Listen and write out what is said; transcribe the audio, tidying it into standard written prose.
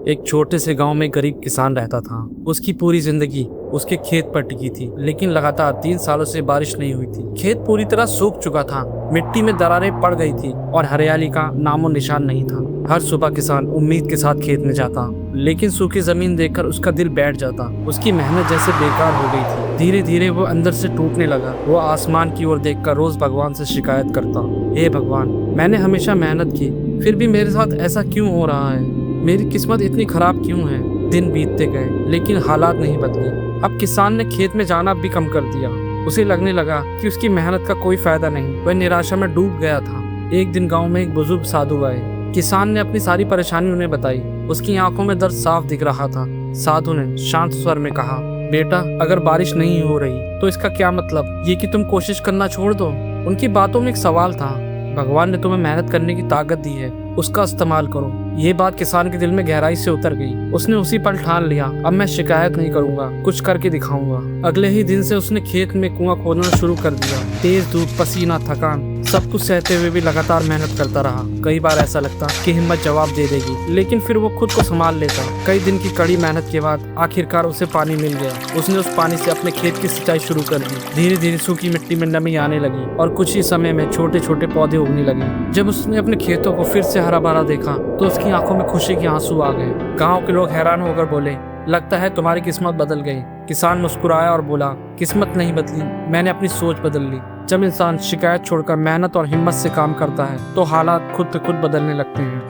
एक छोटे से गांव में गरीब किसान रहता था। उसकी पूरी जिंदगी उसके खेत पर टिकी थी, लेकिन लगातार 3 सालों से बारिश नहीं हुई थी। खेत पूरी तरह सूख चुका था, मिट्टी में दरारें पड़ गई थी और हरियाली का नामो निशान नहीं था। हर सुबह किसान उम्मीद के साथ खेत में जाता, लेकिन सूखी जमीन देखकर उसका दिल बैठ जाता। उसकी मेहनत जैसे बेकार हो गई थी। धीरे धीरे वो अंदर से टूटने लगा। वो आसमान की ओर देखकर रोज भगवान से शिकायत करता, हे भगवान, मैंने हमेशा मेहनत की, फिर भी मेरे साथ ऐसा क्यों हो रहा है? मेरी किस्मत इतनी खराब क्यों है? दिन बीतते गए, लेकिन हालात नहीं बदले। अब किसान ने खेत में जाना भी कम कर दिया। उसे लगने लगा कि उसकी मेहनत का कोई फायदा नहीं। वह निराशा में डूब गया था। एक दिन गांव में एक बुजुर्ग साधु आए। किसान ने अपनी सारी परेशानी उन्हें बताई। उसकी आंखों में दर्द साफ दिख रहा था। साधु ने शांत स्वर में कहा, बेटा, अगर बारिश नहीं हो रही तो इसका क्या मतलब? ये कि तुम कोशिश करना छोड़ दो? उनकी बातों में एक सवाल था। भगवान ने तुम्हें मेहनत करने की ताकत दी है, उसका इस्तेमाल करो। ये बात किसान के दिल में गहराई से उतर गई। उसने उसी पल ठान लिया, अब मैं शिकायत नहीं करूंगा, कुछ करके दिखाऊंगा। अगले ही दिन से उसने खेत में कुआं खोदना शुरू कर दिया। तेज धूप, पसीना, थकान, सब कुछ सहते हुए भी लगातार मेहनत करता रहा। कई बार ऐसा लगता कि हिम्मत जवाब दे देगी, लेकिन फिर वो खुद को संभाल लेता। कई दिन की कड़ी मेहनत के बाद आखिरकार उसे पानी मिल गया। उसने उस पानी से अपने खेत की सिंचाई शुरू कर दी। धीरे धीरे सूखी मिट्टी में नमी आने लगी और कुछ ही समय में छोटे छोटे पौधे उगने लगे। जब उसने अपने खेतों को फिर से हरा भरा देखा तो उसकी आंखों में खुशी के आंसू आ गए। गांव के लोग हैरान होकर बोले, लगता है तुम्हारी किस्मत बदल गई। किसान मुस्कुराया और बोला, किस्मत नहीं बदली, मैंने अपनी सोच बदल ली। जब इंसान शिकायत छोड़कर मेहनत और हिम्मत से काम करता है तो हालात खुद ब खुद बदलने लगते हैं।